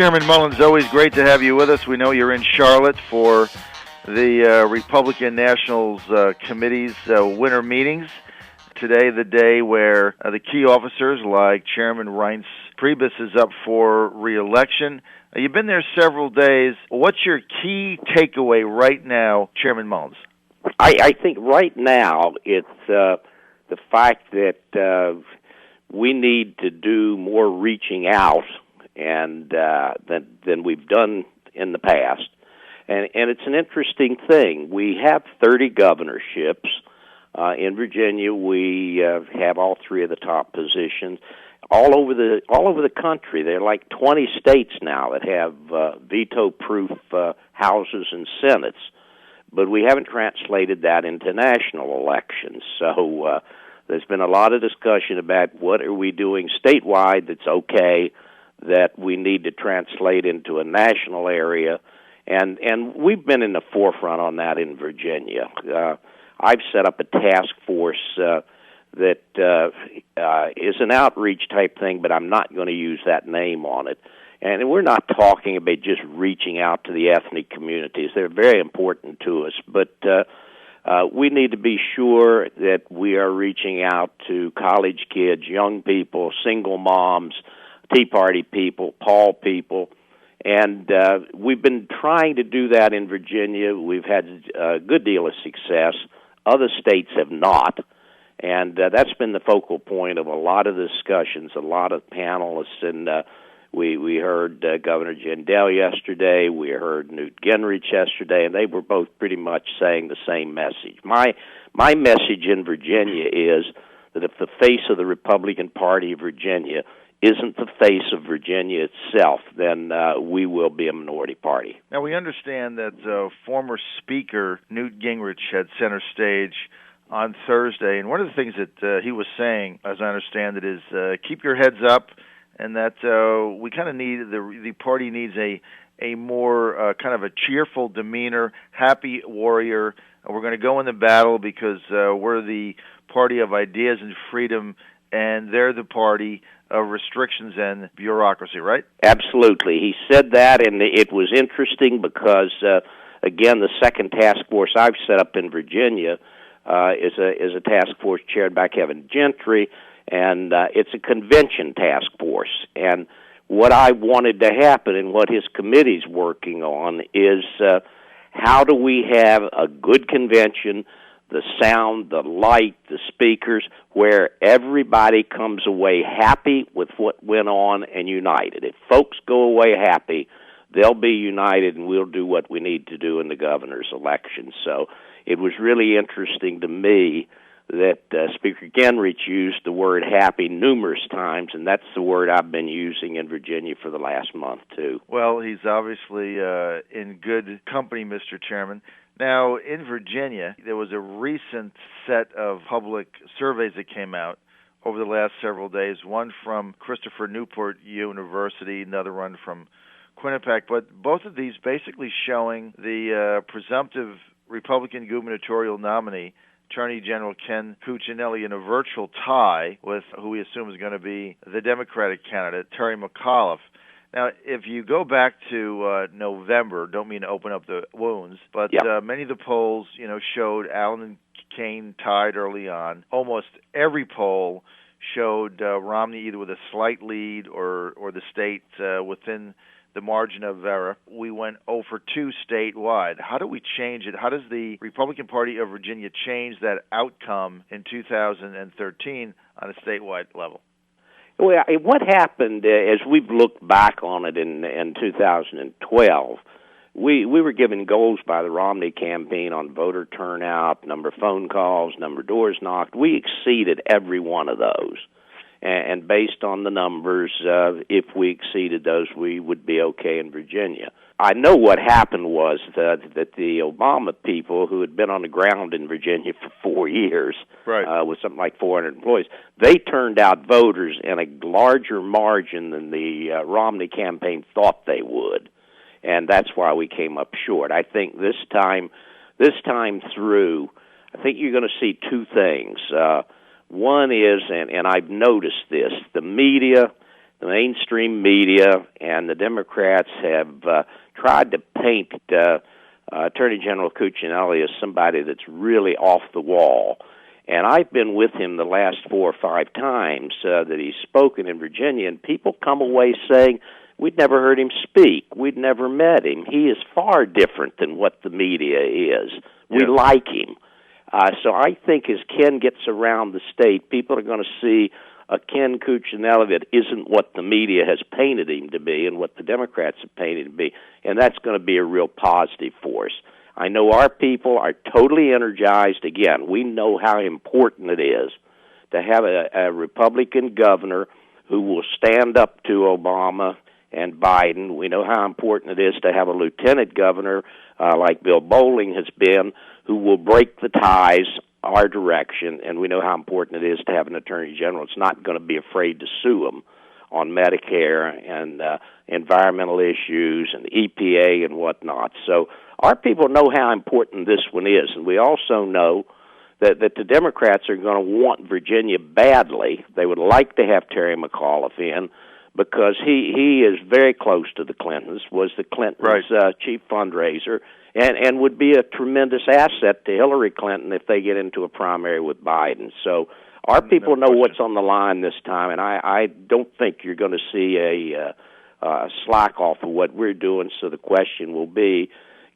Chairman Mullins, always great to have you with us. We know you're in Charlotte for the Republican Nationals Committee's winter meetings. Today, the day where the key officers like Chairman Reince Priebus is up for re-election. You've been there several days. What's your key takeaway right now, Chairman Mullins? I think right now it's the fact that we need to do more reaching out and than we've done in the past. And it's an interesting thing. We have 30 governorships. In Virginia, we have all three of the top positions. All over the country, there are like 20 states now that have veto-proof houses and senates, but we haven't translated that into national elections. So there's been a lot of discussion about what are we doing statewide that's okay, that we need to translate into a national area, and we've been in the forefront on that in Virginia. I've set up a task force that is an outreach type thing, but I'm not going to use that name on it. And we're not talking about just reaching out to the ethnic communities. They're very important to us, but we need to be sure that we are reaching out to college kids, young people, single moms, Tea Party people, Paul people, and we've been trying to do that in Virginia. We've had a good deal of success. Other states have not, and that's been the focal point of a lot of discussions, a lot of panelists, and we heard Governor Jindal yesterday, we heard Newt Gingrich yesterday, and they were both pretty much saying the same message. My message in Virginia is that if the face of the Republican Party of Virginia isn't the face of Virginia itself, then we will be a minority party. Now, we understand that former Speaker Newt Gingrich had center stage on Thursday, and one of the things that he was saying, as I understand it, is keep your heads up, and that we kind of need, the party needs a more kind of a cheerful demeanor, happy warrior. We're going to go in the battle because we're the party of ideas and freedom, and they're the party of restrictions and bureaucracy, right? Absolutely. He said that, and it was interesting because, again, the second task force I've set up in Virginia is a task force chaired by Kevin Gentry, and it's a convention task force. And what I wanted to happen and what his committee's working on is how do we have a good convention, the sound, the light, the speakers, where everybody comes away happy with what went on and united. If folks go away happy, they'll be united, and we'll do what we need to do in the governor's election. So it was really interesting to me that Speaker Gingrich used the word happy numerous times, and that's the word I've been using in Virginia for the last month, too. Well, he's obviously in good company, Mr. Chairman. Now, in Virginia, there was a recent set of public surveys that came out over the last several days, one from Christopher Newport University, another one from Quinnipiac, but both of these basically showing the presumptive Republican gubernatorial nominee, Attorney General Ken Cuccinelli, in a virtual tie with who we assume is going to be the Democratic candidate, Terry McAuliffe. Now, if you go back to November, don't mean to open up the wounds, but many of the polls, showed Allen and Kane tied early on. Almost every poll showed Romney either with a slight lead or the state within the margin of error. We went 0 for 2 statewide. How do we change it? How does the Republican Party of Virginia change that outcome in 2013 on a statewide level? Well, what happened as we've looked back on it in 2012, we were given goals by the Romney campaign on voter turnout, number of phone calls, number of doors knocked. We exceeded every one of those. And based on the numbers, if we exceeded those, we would be okay in Virginia. I know what happened was that the Obama people, who had been on the ground in Virginia for 4 years, right, with something like 400 employees, they turned out voters in a larger margin than the Romney campaign thought they would, and that's why we came up short. I think this time through, I think you're going to see two things. One is, and I've noticed this, the media the mainstream media and the Democrats have tried to paint Attorney General Cuccinelli as somebody that's really off the wall. And I've been with him the last 4 or 5 times that he's spoken in Virginia, and people come away saying, we'd never heard him speak. We'd never met him. He is far different than what the media is. We like him. So I think as Ken gets around the state, people are going to see a Ken Cuccinelli that isn't what the media has painted him to be and what the Democrats have painted him to be, and that's going to be a real positive force. I know our people are totally energized. Again, we know how important it is to have a Republican governor who will stand up to Obama and Biden. We know how important it is to have a lieutenant governor like Bill Bolling has been, who will break the ties our direction, and we know how important it is to have an attorney general that's not going to be afraid to sue them on Medicare and environmental issues and EPA and whatnot. So our people know how important this one is, and we also know that the Democrats are going to want Virginia badly. They would like to have Terry McAuliffe in because he is very close to the Clintons, was the Clintons' chief fundraiser, and would be a tremendous asset to Hillary Clinton if they get into a primary with Biden. So our people know what's on the line this time, and I don't think you're going to see a slack off of what we're doing. So the question will be,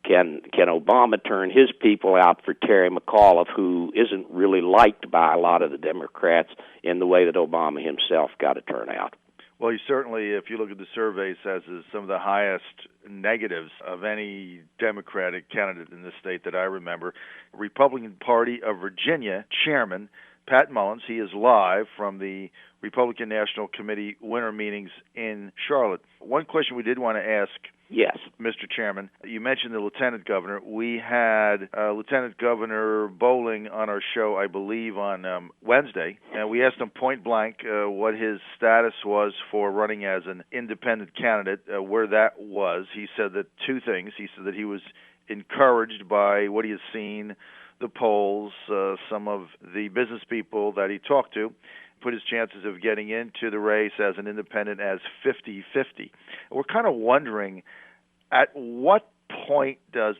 can Obama turn his people out for Terry McAuliffe, who isn't really liked by a lot of the Democrats in the way that Obama himself got a turnout? Well, he certainly, if you look at the surveys, has some of the highest negatives of any Democratic candidate in this state that I remember. Republican Party of Virginia chairman Pat Mullins, he is live from the Republican National Committee Winter Meetings in Charlotte. One question we did want to ask, yes, Mr. Chairman, you mentioned the Lieutenant Governor. We had Lieutenant Governor Bolling on our show, I believe, on Wednesday, and we asked him point blank what his status was for running as an independent candidate, where that was. He said that 2 things. He said that he was encouraged by what he has seen, the polls, some of the business people that he talked to, put his chances of getting into the race as an independent as 50-50. We're kind of wondering, at what point does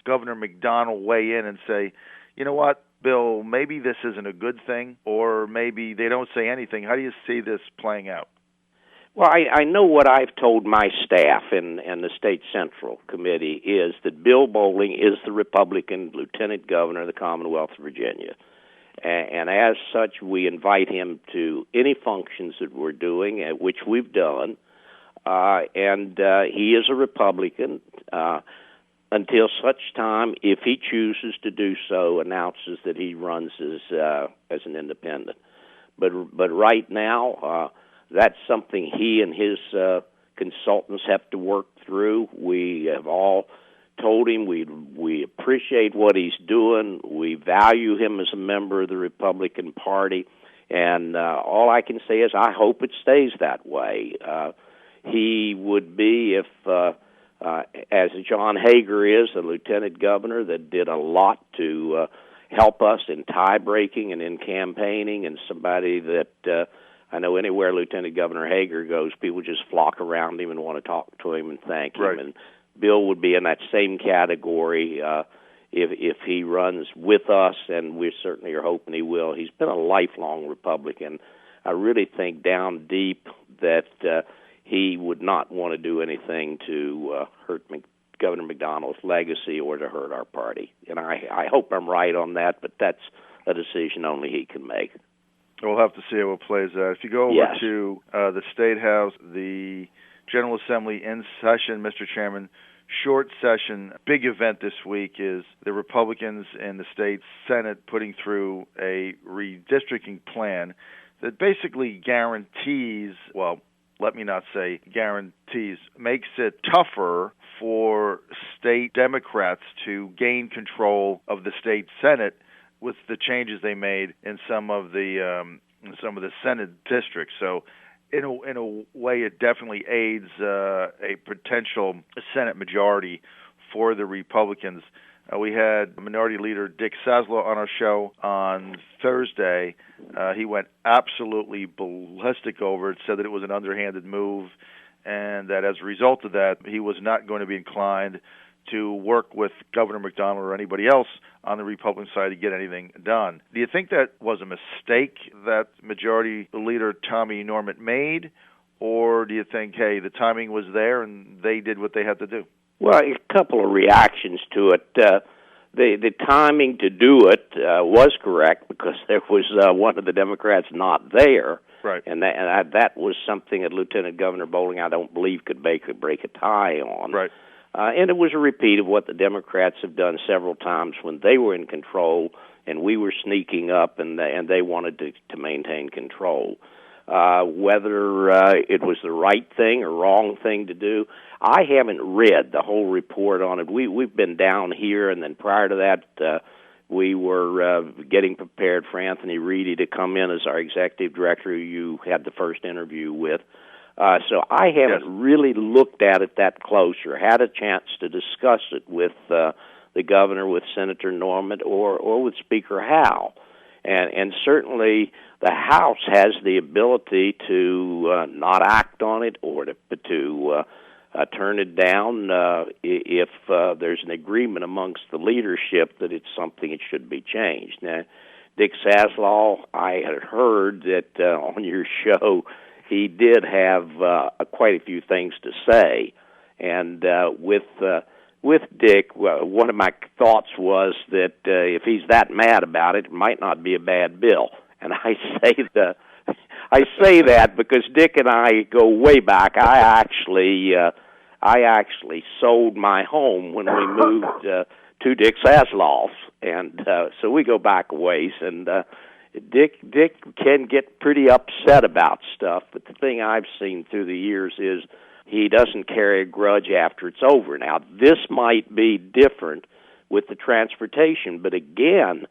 Governor McDonnell weigh in and say, you know what, Bill, maybe this isn't a good thing, or maybe they don't say anything? How do you see this playing out? Well, I know what I've told my staff and the State Central Committee is that Bill Bolling is the Republican Lieutenant Governor of the Commonwealth of Virginia. And as such, we invite him to any functions that we're doing, which we've done. And he is a Republican until such time, if he chooses to do so, announces that he runs as an independent. But right now, that's something he and his consultants have to work through. We have all told him we appreciate what he's doing. We value him as a member of the Republican Party. And all I can say is I hope it stays that way. He would be, if as John Hager is, a lieutenant governor that did a lot to help us in tie-breaking and in campaigning, and somebody that I know anywhere Lieutenant Governor Hager goes, people just flock around him and want to talk to him and thank him. And Bill would be in that same category if he runs with us, and we certainly are hoping he will. He's been a lifelong Republican. I really think down deep that he would not want to do anything to hurt Governor McDonnell's legacy or to hurt our party. And I hope I'm right on that, but that's a decision only he can make. We'll have to see how it plays out. If you go over to the State House, the General Assembly in session, Mr. Chairman, short session, big event this week is the Republicans in the state Senate putting through a redistricting plan that basically guarantees, well, let me not say guarantees, makes it tougher for state Democrats to gain control of the state Senate with the changes they made in some of the Senate districts. So in a way, it definitely aids a potential Senate majority for the Republicans. We had Minority Leader Dick Saslaw on our show on Thursday. He went absolutely ballistic over it, said that it was an underhanded move, and that as a result of that, he was not going to be inclined to work with Governor McDonald or anybody else on the Republican side to get anything done. Do you think that was a mistake that Majority Leader Tommy Norment made, or do you think, hey, the timing was there and they did what they had to do? Well, a couple of reactions to it. The timing to do it was correct because there was one of the Democrats not there. Right. And that was something that Lieutenant Governor Bowling, I don't believe, could break a tie on. Right. And it was a repeat of what the Democrats have done several times when they were in control and we were sneaking up and they wanted to maintain control. Whether it was the right thing or wrong thing to do, I haven't read the whole report on it. We've been down here, and then prior to that, we were getting prepared for Anthony Reedy to come in as our executive director, who you had the first interview with. So I haven't really looked at it that close or had a chance to discuss it with the governor, with Senator Norment, or with Speaker Howe. And certainly the House has the ability to not act on it or to turn it down if there's an agreement amongst the leadership that it's something that should be changed. Now, Dick Saslaw, I had heard that on your show he did have quite a few things to say, and with Dick, one of my thoughts was that if he's that mad about it, it might not be a bad bill. And I say that because Dick and I go way back. I actually sold my home when we moved to Dick Saslaw's, and so we go back a ways. And Dick can get pretty upset about stuff, but the thing I've seen through the years is he doesn't carry a grudge after it's over. Now, this might be different with the transportation, but again,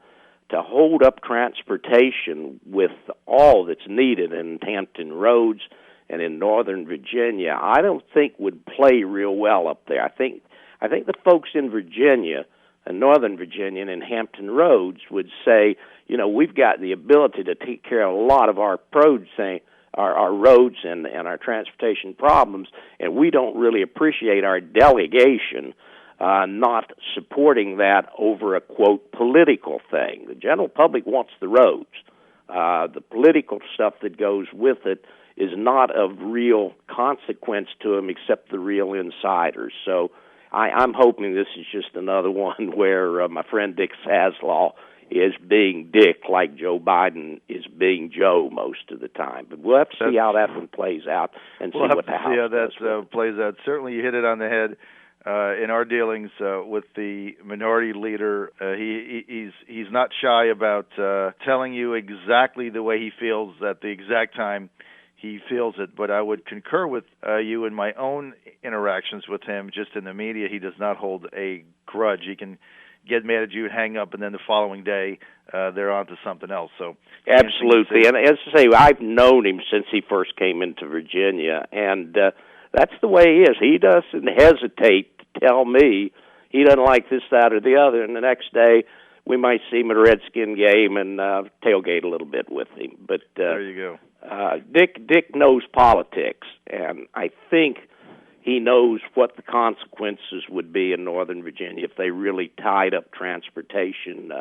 to hold up transportation with all that's needed in Hampton Roads and in Northern Virginia, I don't think would play real well up there. I think the folks in Virginia and Northern Virginia and in Hampton Roads would say, you know, we've got the ability to take care of a lot of our roads and our transportation problems, and we don't really appreciate our delegation not supporting that over a, quote, political thing. The general public wants the roads. The political stuff that goes with it is not of real consequence to them except the real insiders. So I'm hoping this is just another one where my friend Dick Saslaw is being Dick like Joe Biden is being Joe most of the time. But we'll have to see how that one plays out and see what the House does. We'll have to see how that plays out. Certainly you hit it on the head. In our dealings with the minority leader, he's not shy about telling you exactly the way he feels at the exact time he feels it. But I would concur with you in my own interactions with him. Just in the media, he does not hold a grudge. He can get mad at you, hang up, and then the following day they're on to something else. So absolutely, and as I say, I've known him since he first came into Virginia, and that's the way he is. He doesn't hesitate to tell me he doesn't like this, that, or the other, and the next day we might see him at a Redskin game and tailgate a little bit with him. But there you go. Dick knows politics, and I think he knows what the consequences would be in Northern Virginia if they really tied up transportation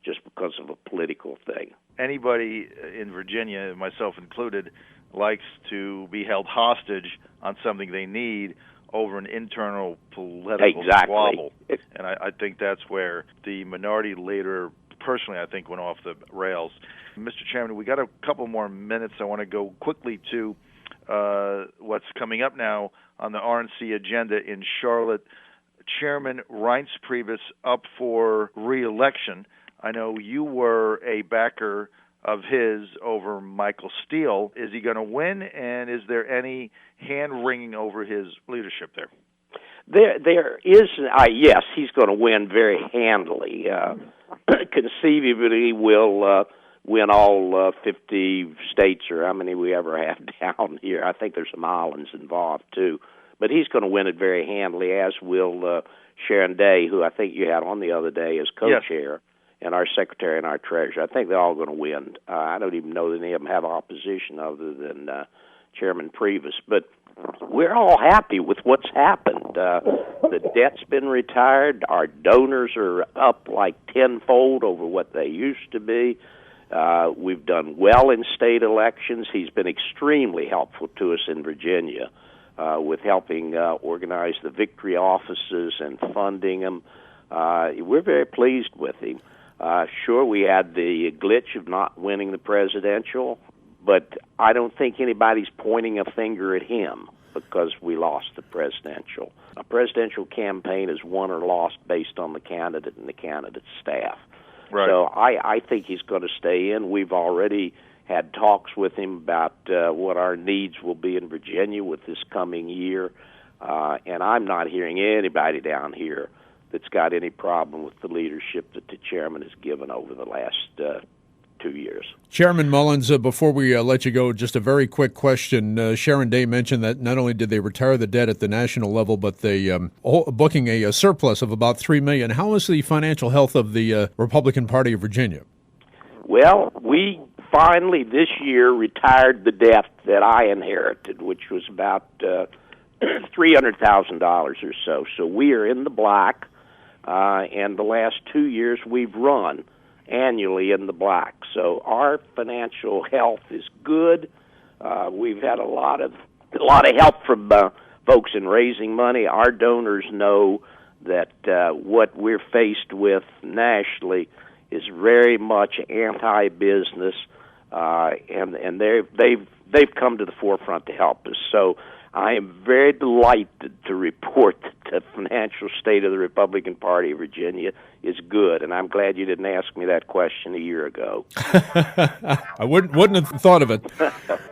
just because of a political thing. Anybody in Virginia, myself included, likes to be held hostage on something they need over an internal political squabble. And I think that's where the minority leader, personally, I think went off the rails. Mr. Chairman, we got a couple more minutes. I want to go quickly to what's coming up now on the RNC agenda in Charlotte. Chairman Reince Priebus up for re-election. I know you were a backer of his over Michael Steele. Is he going to win, and is there any hand-wringing over his leadership there? There is, yes, he's going to win very handily. Conceivably, will win all 50 states, or how many we ever have down here. I think there's some islands involved, too. But he's going to win it very handily, as will Sharon Day, who I think you had on the other day as co-chair. Yes. And our secretary and our treasurer. I think they're all going to win. I don't even know that any of them have opposition other than Chairman Previs. But we're all happy with what's happened. The debt's been retired. Our donors are up like tenfold over what they used to be. We've done well in state elections. He's been extremely helpful to us in Virginia with helping organize the victory offices and funding them. We're very pleased with him. Sure, we had the glitch of not winning the presidential, but I don't think anybody's pointing a finger at him because we lost the presidential. A presidential campaign is won or lost based on the candidate and the candidate's staff. Right. So I think he's going to stay in. We've already had talks with him about what our needs will be in Virginia with this coming year, and I'm not hearing anybody down here that's got any problem with the leadership that the chairman has given over the last 2 years. Chairman Mullins, before we let you go, just a very quick question. Sharon Day mentioned that not only did they retire the debt at the national level, but they booking a surplus of about $3 million. How is the financial health of the Republican Party of Virginia? Well, we finally this year retired the debt that I inherited, which was about $300,000 or so. So we are in the black. And the last 2 years we've run annually in the black. So our financial health is good. We've had a lot of help from folks in raising money. Our donors know that what we're faced with nationally is very much anti-business, and they've come to the forefront to help us. So I am very delighted to report that the financial state of the Republican Party of Virginia is good, and I'm glad you didn't ask me that question a year ago. I wouldn't have thought of it.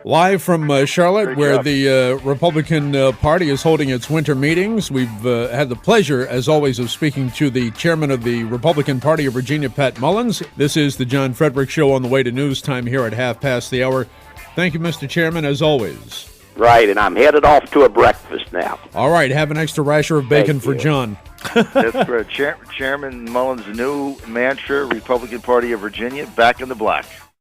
Live from Charlotte, where the Republican Party is holding its winter meetings, we've had the pleasure, as always, of speaking to the chairman of the Republican Party of Virginia, Pat Mullins. This is the John Frederick Show on the way to news time here at 1:30. Thank you, Mr. Chairman, as always. Right, and I'm headed off to a breakfast now. All right, have an extra rasher of bacon for John. That's right. Chairman Mullins' new mantra, Republican Party of Virginia, back in the black.